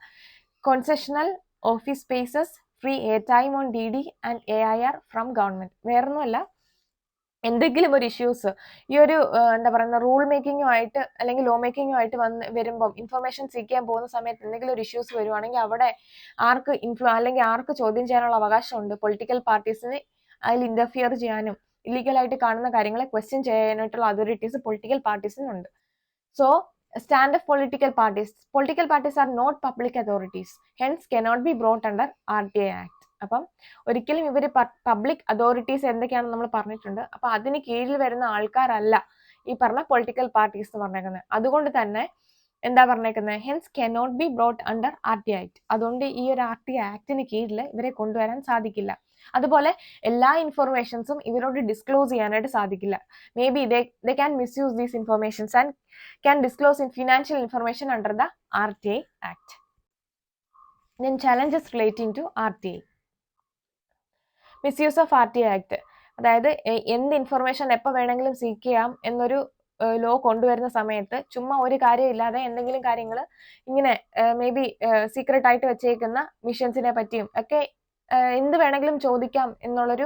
concessional office spaces, free airtime on DD and AIR from government. വേറൊന്നുമല്ല, എന്തെങ്കിലും ഒരു issues ഈ ഒരു എന്താ പറയുക rule മേക്കിങ്ങുമായിട്ട് അല്ലെങ്കിൽ law മേക്കിങ്ങുമായിട്ട് വരുമ്പം information seek ചെയ്യാൻ പോകുന്ന സമയത്ത് എന്തെങ്കിലും ഒരു ഇഷ്യൂസ് വരുവാണെങ്കിൽ അവിടെ ആർക്ക് അല്ലെങ്കിൽ ആർക്ക് ചോദ്യം ചെയ്യാനുള്ള അവകാശമുണ്ട്? പൊളിറ്റിക്കൽ പാർട്ടീസിന് അതിൽ ഇന്റർഫിയർ ചെയ്യാനും ഇല്ലീഗലായിട്ട് കാണുന്ന കാര്യങ്ങളെ ക്വസ്റ്റ്യൻ ചെയ്യാനായിട്ടുള്ള അതോറിറ്റീസ് പൊളിറ്റിക്കൽ പാർട്ടീസിനുണ്ട്. So stand of political parties. Political parties are not public authorities, hence cannot be brought under RTA Act. അപ്പം ഒരിക്കലും ഇവർ പബ്ലിക് അതോറിറ്റീസ് എന്തൊക്കെയാണെന്ന് നമ്മൾ പറഞ്ഞിട്ടുണ്ട്. അപ്പൊ അതിന് കീഴിൽ വരുന്ന ആൾക്കാരല്ല ഈ പറഞ്ഞ പൊളിറ്റിക്കൽ പാർട്ടീസ് എന്ന് പറഞ്ഞേക്കുന്നത്. അതുകൊണ്ട് തന്നെ എന്താ പറഞ്ഞേക്കുന്നത്, hence cannot be brought under RTA Act. അതുകൊണ്ട് ഈ ഒരു RTA ആക്ടിന് കീഴിൽ ഇവരെ കൊണ്ടുവരാൻ സാധിക്കില്ല. അതുപോലെ എല്ലാ ഇൻഫർമേഷൻസും ഇവരോട് ഡിസ്ക്ലോസ് ചെയ്യാനായിട്ട് സാധിക്കില്ല. May be they can misuse these informations and can disclose in financial information under the RTA Act. Then challenges relating to RTA. Misuse of RTA Act. അതായത് എന്ത് ഇൻഫർമേഷൻ എപ്പോൾ വേണമെങ്കിലും സീക്ക് ചെയ്യാം എന്നൊരു ലോ കൊണ്ടുവരുന്ന സമയത്ത് ചുമ്മാ ഒരു കാര്യമില്ലാതെ എന്തെങ്കിലും കാര്യങ്ങൾ ഇങ്ങനെ മേ ബി സീക്രട്ട് ആയിട്ട് വെച്ചേക്കുന്ന മിഷൻസിനെ പറ്റിയും ഒക്കെ എന്ത് വേണമെങ്കിലും ചോദിക്കാം എന്നുള്ളൊരു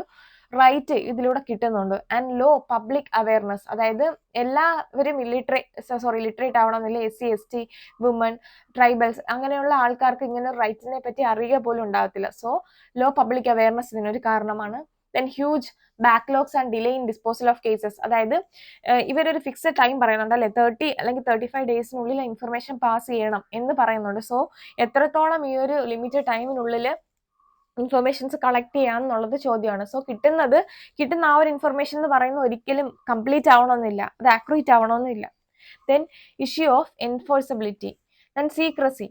റൈറ്റ് ഇതിലൂടെ കിട്ടുന്നുണ്ട്. ആൻഡ് ലോ പബ്ലിക് അവയർനെസ്, അതായത് എല്ലാവരും ലിറ്ററേറ്റ് ആവണമെന്നില്ല, SC ST വുമൺ ട്രൈബൽസ് അങ്ങനെയുള്ള ആൾക്കാർക്ക് ഇങ്ങനെ റൈറ്റ്സിനെ പറ്റി അറിയുക പോലും ഉണ്ടാകത്തില്ല. സോ ലോ പബ്ലിക് അവയർനെസ് ഇതിനൊരു കാരണമാണ്. Then huge backlogs and delay in disposal of cases, അതായത് ഇവരൊരു ഫിക്സഡ് ടൈം പറയുന്നുണ്ട് അല്ലെ, 30 അല്ലെങ്കിൽ 35 ഡേയ്സിനുള്ളിൽ ഇൻഫർമേഷൻ പാസ് ചെയ്യണം എന്ന് പറയുന്നുണ്ട്. സോ എത്രത്തോളം ഈ ഒരു ലിമിറ്റഡ് ടൈമിനുള്ളിൽ ഇൻഫർമേഷൻസ് കളക്ട് ചെയ്യാന്നുള്ളത് ചോദ്യമാണ്. സോ കിട്ടുന്ന ആ ഒരു ഇൻഫർമേഷൻ എന്ന് പറയുന്നത് ഒരിക്കലും കംപ്ലീറ്റ് ആവണമെന്നില്ല, അത് ആക്യുറേറ്റ് ആവണമെന്നില്ല. Then issue of enforceability, then secrecy,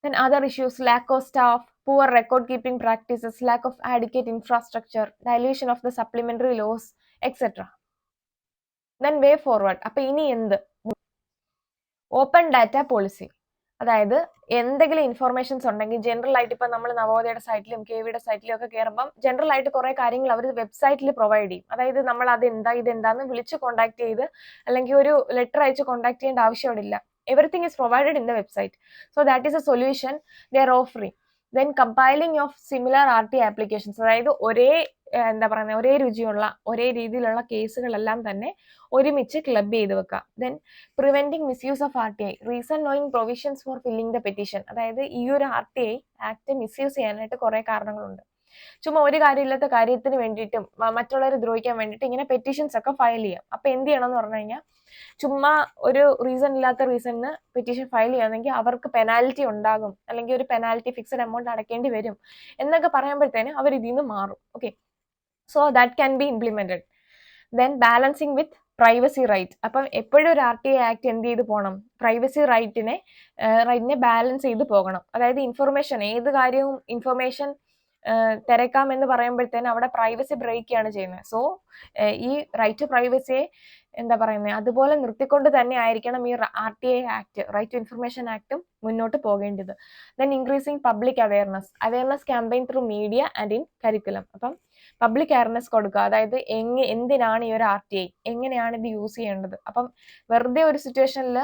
then other issues lack of staff, poor record keeping practices, lack of adequate infrastructure, dilution of the supplementary laws, etc. Then way forward. അപ്പൊ ഇനി എന്ത്? Open data policy, അതായത് എന്തെങ്കിലും informations ഉണ്ടെങ്കിൽ general ആയിട്ട് ഇപ്പൊ നമ്മൾ നവോദയയുടെ സൈറ്റിലും KVയുടെ സൈറ്റിലും ഒക്കെ കയറുമ്പം ജനറൽ ആയിട്ട് കുറെ കാര്യങ്ങൾ അവർ വെബ്സൈറ്റിൽ പ്രൊവൈഡ് ചെയ്യും. അതായത് നമ്മൾ ഇതെന്താന്ന് വിളിച്ച് കോൺടാക്ട് ചെയ്ത് അല്ലെങ്കിൽ ഒരു ലെറ്റർ അയച്ച് കോൺടാക്ട് ചെയ്യേണ്ട ആവശ്യമില്ല. Everything is provided in the website. So that is A solution they are offering. Then compiling of similar RTA applications, അതായത് ഒരേ രുചിയുള്ള ഒരേ രീതിയിലുള്ള കേസുകളെല്ലാം തന്നെ ഒരുമിച്ച് ക്ലബ് ചെയ്ത് വെക്കാം. Then preventing misuse of RTA, reason knowing provisions for filling the petition, അതായത് ഈ ഒരു RTA ആക്ട് മിസ്യൂസ് ചെയ്യാനായിട്ട് കുറെ കാരണങ്ങളുണ്ട്. ചുമ്മാ ഒരു കാര്യമില്ലാത്ത കാര്യത്തിന് വേണ്ടിയിട്ടും മറ്റുള്ളവരെ ദ്രോഹിക്കാൻ വേണ്ടിയിട്ട് ഇങ്ങനെ പെറ്റീഷൻസ് ഒക്കെ ഫയൽ ചെയ്യാം. അപ്പൊ എന്ത് ചെയ്യണം എന്ന് പറഞ്ഞു കഴിഞ്ഞാൽ, ചുമ്മാ ഒരു റീസൺ ഇല്ലാത്ത റീസണിന് പെറ്റീഷൻ ഫയൽ ചെയ്യാന്നെങ്കിൽ അവർക്ക് പെനാൽറ്റി ഉണ്ടാകും, അല്ലെങ്കിൽ ഒരു പെനാൽറ്റി ഫിക്സഡ് എമൗണ്ട് അടയ്ക്കേണ്ടി വരും എന്നൊക്കെ പറയുമ്പോഴത്തേന് അവർ ഇതിൽ നിന്ന് മാറും. Okay, so that can be implemented. Then balancing with privacy right. അപ്പം എപ്പോഴും ഒരു RTA ആക്ട് എന്ത് ചെയ്ത് പോകണം, പ്രൈവസി റൈറ്റിനെ ബാലൻസ് ചെയ്ത് പോകണം. അതായത് ഏത് കാര്യവും ഇൻഫർമേഷൻ തിരക്കാം എന്ന് പറയുമ്പോഴത്തേന് അവിടെ പ്രൈവസി ബ്രേക്ക് ചെയ്യാണ് ചെയ്യുന്നത്. സോ ഈ റൈറ്റ് ടു പ്രൈവസിയെ അതുപോലെ നിർത്തിക്കൊണ്ട് തന്നെ ആയിരിക്കണം ഈ RTA act, right to information ആക്ടും മുന്നോട്ട് പോകേണ്ടത്. Then increasing public awareness campaign through media and in curriculum. അപ്പം പബ്ലിക് അവയർനെസ് കൊടുക്കുക, അതായത് എന്തിനാണ് ഈ ഒരു RTA, എങ്ങനെയാണ് ഇത് യൂസ് ചെയ്യേണ്ടത്. അപ്പം വെറുതെ ഒരു സിറ്റുവേഷനിൽ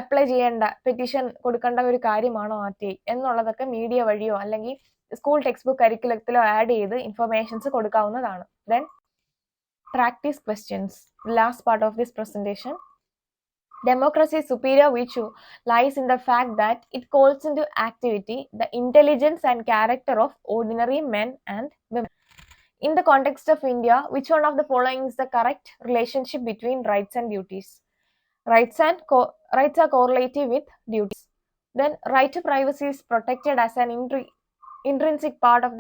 അപ്ലൈ ചെയ്യേണ്ട, പെറ്റീഷൻ കൊടുക്കേണ്ട ഒരു കാര്യമാണോ RTA എന്നുള്ളതൊക്കെ മീഡിയ വഴിയോ അല്ലെങ്കിൽ സ്കൂൾ ടെക്സ്റ്റ് ബുക്ക് കരിക്കുലത്തിലോ ആഡ് ചെയ്ത് ഇൻഫർമേഷൻസ് കൊടുക്കാവുന്നതാണ്. Then practice questions, last part of this presentation. Democracy's superior virtue lies in the fact that it calls into activity the intelligence and character of ordinary men and women. In the context of India, which one of the following is the correct relationship between rights and duties? Rights are correlative with duties. Then right to privacy is protected as an intrinsic part of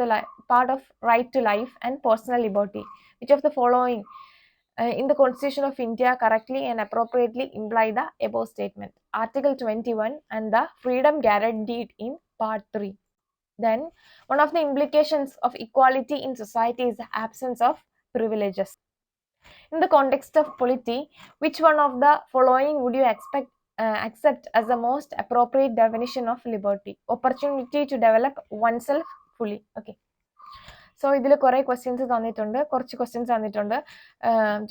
part of right to life and personal liberty. Which of the following in the Constitution of India correctly and appropriately imply the above statement? Article 21 and the freedom guaranteed in Part 3. Then, one of the implications of equality in society is the absence of privileges. In the context of polity, which one of the following would you accept as the most appropriate definition of liberty? Opportunity to develop oneself fully. Okay. So ഇതിൽ കുറേ questions തന്നിട്ടുണ്ട്, കുറച്ച് questions തന്നിട്ടുണ്ട്.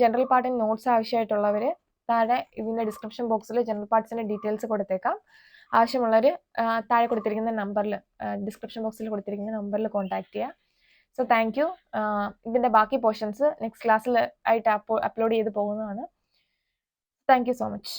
General പാർട്ടിന് notes ആവശ്യമായിട്ടുള്ളവർ താഴെ ഇതിൻ്റെ description ബോക്സിൽ general പാർട്സിൻ്റെ details കൊടുത്തേക്കാം. ആവശ്യമുള്ളവർ താഴെ കൊടുത്തിരിക്കുന്ന നമ്പറിൽ, ഡിസ്ക്രിപ്ഷൻ ബോക്സിൽ കൊടുത്തിരിക്കുന്ന നമ്പറിൽ കോൺടാക്ട് ചെയ്യുക. So thank you. ഇതിൻ്റെ ബാക്കി പോർഷൻസ് നെക്സ്റ്റ് ക്ലാസ്സിൽ ആയിട്ട് അപ്ലോഡ് ചെയ്ത് പോകുന്നതാണ്. Thank you so much.